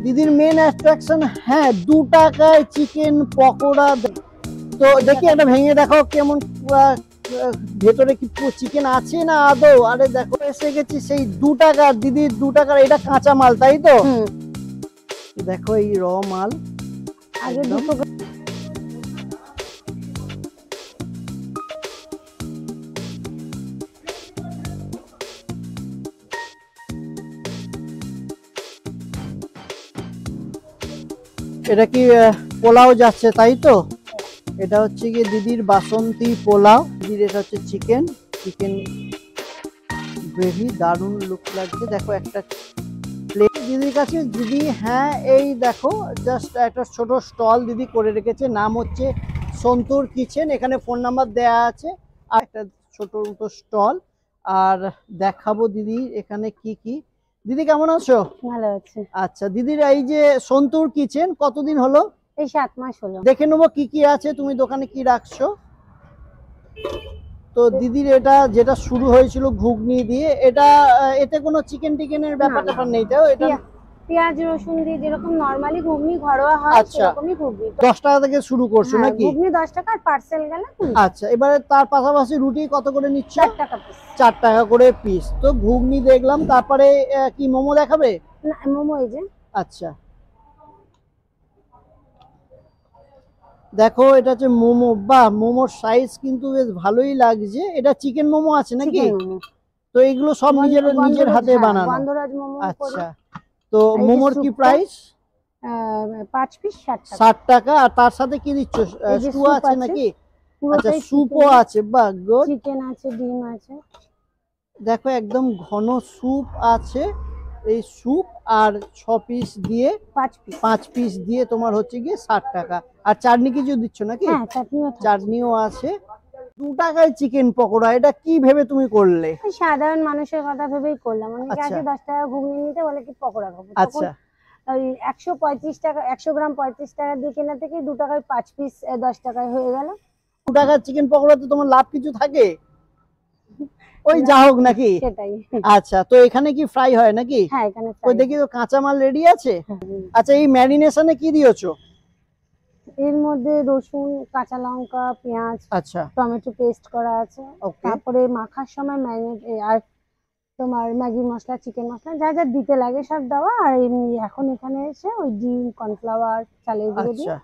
দিদির main attraction, হ্যাঁ 2 টাকায় চিকেন পকোড়া। তো দেখি একটা ভেঙে দেখো কেমন ভেতরে কি চিকেন আছে না আদৌ। আরে দেখো এসে গেছি সেই 2 টাকার, দিদির 2 টাকার। এটা কাঁচা মাল তাই তো? দেখো এই র মাল আগে একদম। এটা কি পোলাও যাচ্ছে তাই তো? এটা হচ্ছে কি দিদির বাসন্তী পোলাও। দিদির এটা হচ্ছে চিকেন গ্রেভি, দারুণ লুক লাগছে। দেখো একটা প্লেট দিদির কাছে। দিদি হ্যাঁ এই দেখো জাস্ট একটা ছোট স্টল দিদি করে রেখেছে, নাম হচ্ছে সন্তুর কিচেন। এখানে ফোন নাম্বার দেয়া আছে আর একটা ছোট মতো স্টল। আর দেখাবো দিদি এখানে কি কি। দিদি কেমন আছো? ভালো আছে। আচ্ছা দিদির এই যে সন্তুর কিচেন কতদিন হলো? এই 7 মাস হলো। দেখে নেবো কি কি আছে, তুমি দোকানে কি রাখছো। তো দিদির এটা যেটা শুরু হয়েছিল ঘুগনি দিয়ে, এটা এতে কোনো চিকেন টিকেনের ব্যাপার ট্যাপার নেই তো? এটা পেঁয়াজ রসুন দিয়ে যেরকম নরমালি ঘুগনি ঘরোয়া হয় সেরকমই ঘুগনি। 10 টাকা থেকে শুরু করছো নাকি? ঘুগনি 10 টাকা আর পার্সেল গেলে। আচ্ছা এবারে তার পাশাপাশি রুটি কত করে নিচ্ছ? 4 টাকা পিস। 4 টাকা করে পিস। তো ঘুগনি দেখলাম, তারপরে কি মোমো দেখাবে? না মোমো এই যে। আচ্ছা দেখো এটা হচ্ছে মোমো। বাহ, মোমোর সাইজ কিন্তু বেশ ভালোই লাগছে। এটা চিকেন মোমো আছে নাকি? তো এগুলো সব নিজের হাতে বানানো? বন্ধরাজ মোমো। আচ্ছা তো মোমোর কি প্রাইস? 5 পিস 60 টাকা। আর তার সাথে কি দিচ্ছ? স্টু আছে নাকি? আচ্ছা স্যুপও আছে। বাহ গুড। চিকেন আছে, ডিম আছে। দেখো একদম ঘন স্যুপ আছে। এই স্যুপ আর 6 পিস দিয়ে 5 পিস দিয়ে তোমার হচ্ছে গিয়ে 60 টাকা। আর চাটনি কিছু দিচ্ছ নাকি? হ্যাঁ চাটনিও আছে। 2 টাকায় চিকেন পকোড়া, এটা কি ভেবে তুমি করলে? সাধারণ মানুষের কথা ভেবেই করলাম। অনেকে আছে 10 টাকা ঘুগনি নিতে বলে কি পকোড়া খাবো। আচ্ছা ওই 135 টাকা 100 গ্রাম 35 টাকা দিয়ে কেনা থেকে 2 টাকায় 5 পিস 10 টাকায় হয়ে গেল। 2 টাকার চিকেন পকোড়াতে তোমার লাভ কিছু থাকে? ওই যা হোক নাকি? সেটাই। আচ্ছা তো এখানে কি ফ্রাই হয় নাকি? হ্যাঁ এখানে ওই দেখি তো কাঁচা মাল রেডি আছে। আচ্ছা এই ম্যারিনেশনে কি দিয়েছো? এর মধ্যে রসুন, কাঁচা লঙ্কা, পেঁয়াজ, আচ্ছা টমেটো পেস্ট করা আছে। তারপরে মাখার সময় ম্যারিনেট আর তোমার ম্যাগি মশলা, চিকেন মশলা যা যা দিতে লাগে সব দেওয়া। আর এমনি এখন এখানে এসে ওই ডিম, কর্নফ্লাওয়ার, চালের গুঁড়ো দিয়ে।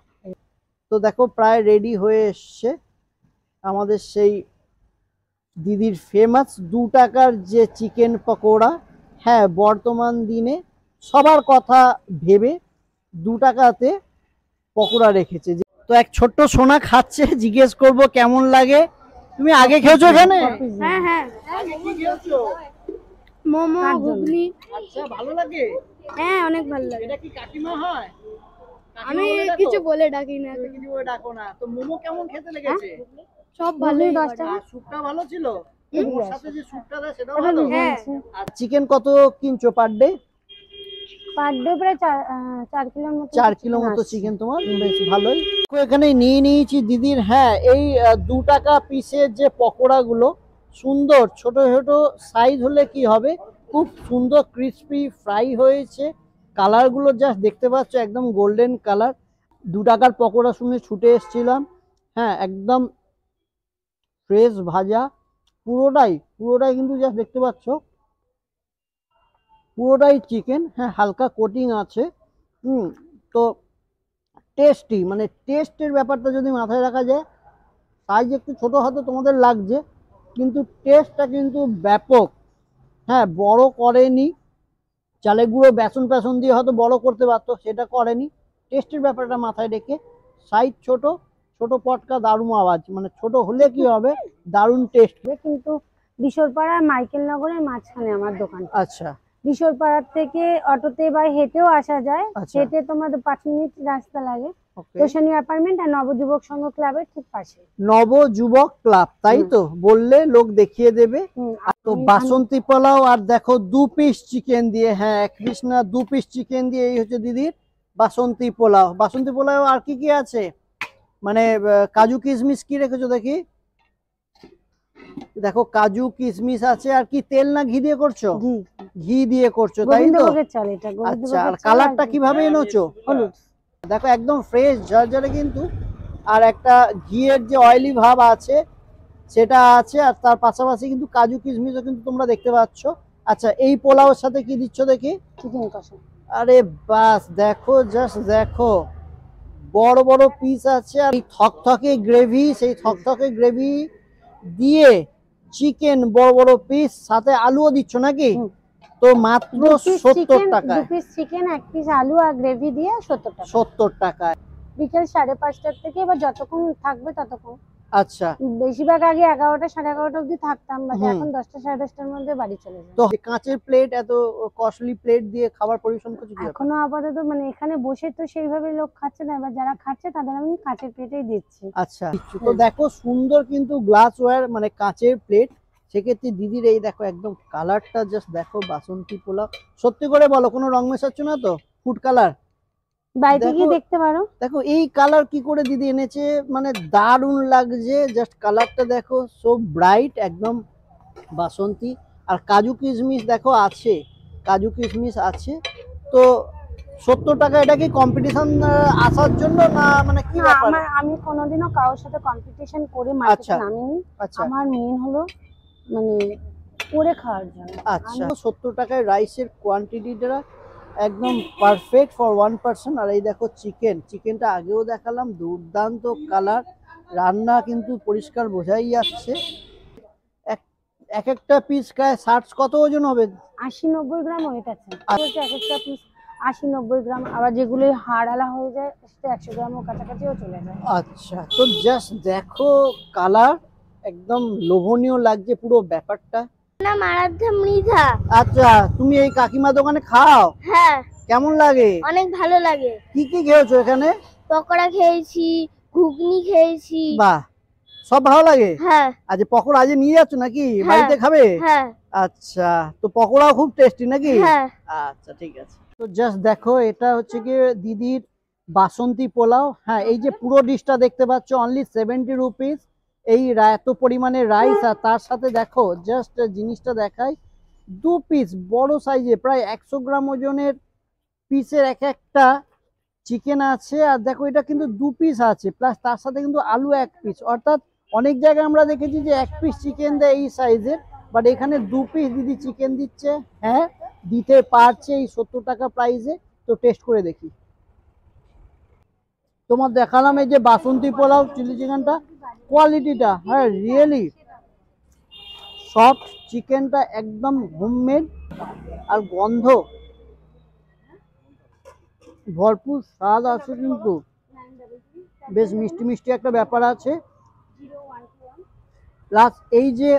তো দেখো প্রায় রেডি হয়ে এসছে আমাদের সেই দিদির ফেমাস 2 টাকার যে চিকেন পকোড়া। হ্যাঁ বর্তমান দিনে সবার কথা ভেবে 2 টাকাতে পকোড়া রেখেছে। তো এক ছোট্ট সোনা খাচ্ছে, জিজ্ঞেস করব কেমন লাগে। তুমি আগে খেয়েছো এখানে? হ্যাঁ হ্যাঁ মোমো, ঘুগনি। আচ্ছা ভালো লাগে? হ্যাঁ অনেক ভালো লাগে। এটা কি কাকিমা হয়? আমি কিছু বলে ডাকি না। কিছু বলে ডাকো না। তো মোমো কেমন খেতে লেগেছে? সব ভালোই। 10 টাকা। স্যুপটা ভালো ছিল? মোমোর সাথে যে স্যুপটা দেয় সেটাও ভালো? হ্যাঁ। আর চিকেন কত কিনছো পার ডে? পার ডে প্রায় 4 কিলোর মতো। 4 কিলো মতো চিকেন তোমার বেশ ভালোই। এখানে নিয়ে নিয়েছি দিদির। হ্যাঁ এই 2 টাকা পিসের যে পকোড়া গুলো সুন্দর ছোট ছোট সাইজ হলে কি হবে, খুব সুন্দর ক্রিস্পি ফ্রাই হয়েছে। কালার গুলো জাস্ট দেখতে পাচ্ছ একদম গোল্ডেন কালার। 2 টাকার পকোড়া শুনে ছুটে এসেছিলাম। হ্যাঁ একদম ফ্রেশ ভাজা পুরোটাই কিন্তু জাস্ট দেখতে পাচ্ছ পুরোটাই চিকেন। হ্যাঁ হালকা কোটিং আছে। তো টেস্টি, মানে টেস্টের ব্যাপারটা যদি মাথায় রাখা যায়, সাইজ একটু ছোট হয়তো তোমাদের লাগছে কিন্তু টেস্টটা কিন্তু ব্যাপক। হ্যাঁ বড় করেনি, চালের গুঁড়ো বেসন দিয়ে হয়তো বড় করতে পারতো, সেটা করেনি। টেস্টের ব্যাপারটা মাথায় রেখে সাইজ ছোট পটকা দারুণ আওয়াজ, মানে ছোট হলে কি হবে দারুণ টেস্ট। কিন্তু বিশরপাড়া মাইকেল নগরের মাঝখানে আমার দোকান। আচ্ছা বিশরপাড়ার থেকে অটোতে বা হেঁটেও আসা যায়। হেঁটে তোমাদের 5 মিনিট রাস্তা লাগে। তোষানি অ্যাপার্টমেন্ট আর নবযুবক সংঘ ক্লাবের ঠিক পাশে। নবযুবক ক্লাব তাই তো? বললে লোক দেখিয়ে দেবে। তো বাসন্তী পোলাও আর দেখো 2 পিস চিকেন দিয়ে, হ্যাঁ 1 পিস না 2 পিস চিকেন দিয়ে এই হচ্ছে দিদির বাসন্তী পোলাও। বাসন্তী পোলাও আর কি কি আছে, মানে কাজু কিশমিশ কি রেখেছো দেখি? দেখো কাজু কিশমিশ আছে, আর কি তেল না ঘি দিয়ে করছো? ঘি। ঘি দিয়ে করছো তাই তো? গোবিন্দভোগের চাল এটা, আচ্ছা, গোবিন্দভোগের আর চাল। কালারটা কিভাবে এনেছো? হলুদ। দেখো একদম ফ্রেশ ঝরঝরে কিন্তু, আর একটা ঘিয়ের যে অয়েলি ভাব আছে সেটা আছে, আর তার পাশাপাশি কিন্তু কাজু কিশমিশও কিন্তু তোমরা দেখতে পাচ্ছ। আচ্ছা, এই পোলাওর সাথে কি দিচ্ছ দেখি? চিকেন কষা। আরে বাস, দেখো জাস্ট দেখো, বড় বড় পিস আছে, আর এই থকথকে গ্রেভি, সেই থকথকে গ্রেভি দিয়ে চিকেন বড় বড় পিস, সাথে আলুও দিচ্ছ নাকি? হুম। তো মাত্র 70 টাকায়। 2 পিস চিকেন, 1 পিস আলু আর গ্রেভি দিয়ে 70 টাকা। 70 টাকায়। বিকেল 5:30টার থেকে এবার যতক্ষণ থাকবে ততক্ষণ। আচ্ছা, বেশিরভাগ আগে 11টা 11:30 অবধি থাকতাম, বাট হুম। এখন 10টা 10:30টার মধ্যে বাড়ি চলে যাই। তো কাঁচের প্লেট, এত কস্টলি প্লেট দিয়ে খাবার পরিবেশন করছো কি? এখনো আপাতত মানে এখানে বসে তো সেইভাবে লোক খাচ্ছে না, এবার যারা খাচ্ছে তাদের আমি কাঁচের প্লেটেই দিচ্ছি। আচ্ছা, তো দেখো সুন্দর কিন্তু গ্লাসওয়্যার মানে কাঁচের প্লেট। সেক্ষেত্রে দিদির এই দেখো একদম কালারটা জাস্ট দেখো, বাসন্তী পোলাও। সত্যি করে বলো, কোনো রং মেশাচ্ছ না তো? ফুড কালার বাড়িতে গিয়ে দেখো। দেখতে পারো। দেখো এই কালার কি করে দিদি এনেছে, মানে দারুণ লাগছে। জাস্ট কালারটা দেখো, সো ব্রাইট, একদম বাসন্তী। আর কাজু কিশমিশ দেখো আছে, কাজু কিশমিশ আছে। তো 70 টাকা, এটা কি কম্পিটিশন আসার জন্য না, মানে কি না, ব্যাপার? আমি কোনোদিনও কারোর সাথে কম্পিটিশন করে আচ্ছা। মার্কেটে নামিনি। আচ্ছা আমার মেইন হলো মানে করে খাওয়ার জন্য। আচ্ছা, 70 টাকায় রাইসের কোয়ান্টিটিটা একদম পারফেক্ট ফর 1 পার্সন। আর এই দেখো চিকেনটা আগেও দেখালাম, দুর্দান্ত কালার, রান্না কিন্তু পরিষ্কার বোঝাই যাচ্ছে। এক একটা পিস প্রায় 60 কত ওজন হবে? 80-90 গ্রাম ওয়েট আছে। বলছে এক একটা পিস 80-90 গ্রাম, আবার যেগুলো হাড়ালা হয়ে যায় সেটা 100 গ্রামের কাছাকাছিও চলে যায়। আচ্ছা, তো জাস্ট দেখো কালার, একদম লোভনীয় লাগছে পুরো ব্যাপারটা। নাম আরাধ্যা মৃধা। আচ্ছা, তুমি এই কাকিমা দোকানে খাও? হ্যাঁ, কেমন লাগে? অনেক ভালো লাগে। কি কি খেয়েছো এখানে? পকোড়া খেয়েছি, ঘুগনি খেয়েছি। বাহ, সব ভালো লাগে। হ্যাঁ আজ পকোড়া আজ নিয়ে যাচ্ছ নাকি হ্যাঁ। বাড়িতে খাবে? হ্যাঁ আচ্ছা, তো পকোড়াও খুব টেস্টি নাকি? হ্যাঁ। আচ্ছা ঠিক আছে। তো জাস্ট দেখো, এটা হচ্ছে কি দিদির বাসন্তী পোলাও। হ্যাঁ, এই যে পুরো ডিশটা দেখতে পাচ্ছ, অনলি 70 রুপিস। এই এত পরিমাণে রাইস, আর তার সাথে দেখো জাস্ট জিনিসটা দেখাই, 2 পিস বড় সাইজে প্রায় 100 গ্রাম ওজনের পিসের একটা চিকেন আছে। আর দেখো এটা কিন্তু 2 পিস আছে, প্লাস তার সাথে কিন্তু আলু 1 পিস। অর্থাৎ অনেক জায়গায় আমরা দেখেছি যে 1 পিস চিকেন দেয় এই সাইজের, বাট এখানে 2 পিস দিদি চিকেন দিচ্ছে। হ্যাঁ, দিতে পারছে এই 70 টাকা প্রাইসে। তো টেস্ট করে দেখি। তোমার দেখালাম এই যে বাসন্তী পোলাও চিলি চিকেনটা, কোয়ালিটিটা হ্যাঁ রিয়েলি সফট, চিকেনটা একদম হোমমেড, আর গন্ধ ভরপুর, স্বাদ আছে কিন্তু, বেশ মিষ্টি মিষ্টি একটা ব্যাপার আছে। প্লাস এই যে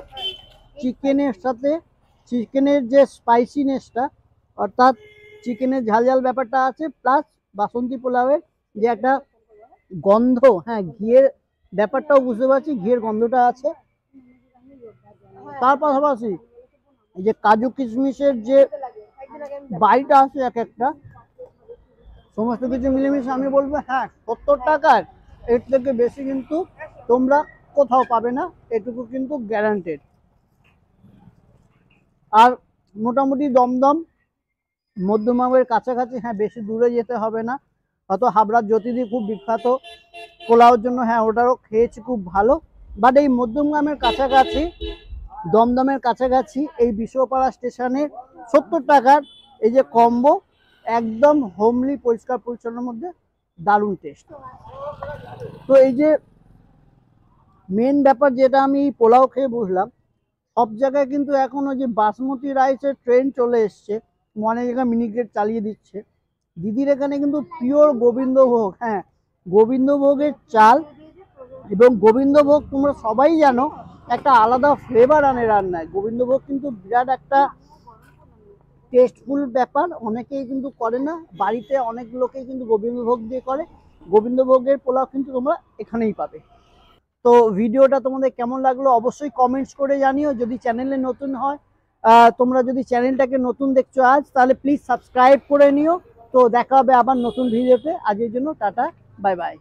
চিকেনের সাথে চিকেনের যে স্পাইসিনেসটা, অর্থাৎ চিকেনের ঝাল ঝাল ব্যাপারটা আছে, প্লাস বাসন্তী পোলাওয়ের যে একটা গন্ধ, হ্যাঁ ঘিয়ের ব্যাপারটাও বুঝতে পারছি, ঘিয়ের গন্ধটা আছে। তার পাশাপাশি এই যে কাজু কিশমিশের যে বাইটা আছে এক একটা, সমস্ত কিছু মিলেমিশে আমি বলবো হ্যাঁ 70 টাকার এর থেকে বেশি কিন্তু তোমরা কোথাও পাবে না, এটুকু কিন্তু গ্যারান্টেড। আর মোটামুটি দমদম মধ্যমবঙ্গের কাছাকাছি, হ্যাঁ বেশি দূরে যেতে হবে না। হয়তো হাবড়ার জ্যোতিদি খুব বিখ্যাত পোলাওর জন্য, হ্যাঁ ওটারও খেয়েছি খুব ভালো। বাট এই মধ্যমগ্রামের কাছাকাছি, দমদমের কাছাকাছি এই বিশ্বপাড়া স্টেশনে 70 টাকার এই যে কম্বো, একদম হোমলি পরিষ্কার পরিচ্ছন্নের মধ্যে দারুণ টেস্ট। তো এই যে মেন ব্যাপার যেটা আমি পোলাও খেয়ে বুঝলাম, সব জায়গায় কিন্তু এখন ওই যে বাসমতি রাইসের ট্রেন্ড চলে এসছে, অনেক জায়গায় মিনিকেট চালিয়ে দিচ্ছে। দিদির এখানে কিন্তু পিওর গোবিন্দভোগ, হ্যাঁ গোবিন্দভোগের চাল, এবং গোবিন্দভোগ তোমরা সবাই জানো একটা আলাদা ফ্লেভার আনে রান্নায়। গোবিন্দভোগ কিন্তু বিরাট একটা টেস্টফুল ব্যাপার, অনেকেই কিন্তু করে না, বাড়িতে অনেক লোকেই কিন্তু গোবিন্দভোগ দিয়ে করে। গোবিন্দভোগের পোলাও কিন্তু তোমরা এখানেই পাবে। তো ভিডিওটা তোমাদের কেমন লাগলো অবশ্যই কমেন্টস করে জানিও। যদি চ্যানেলে নতুন হয়, তোমরা যদি চ্যানেলটাকে নতুন দেখছো আজ, তাহলে প্লিজ সাবস্ক্রাইব করে নিও। তো দেখা হবে আবার নতুন ভিডিওতে, আজকের জন্য টাটা, বাই বাই।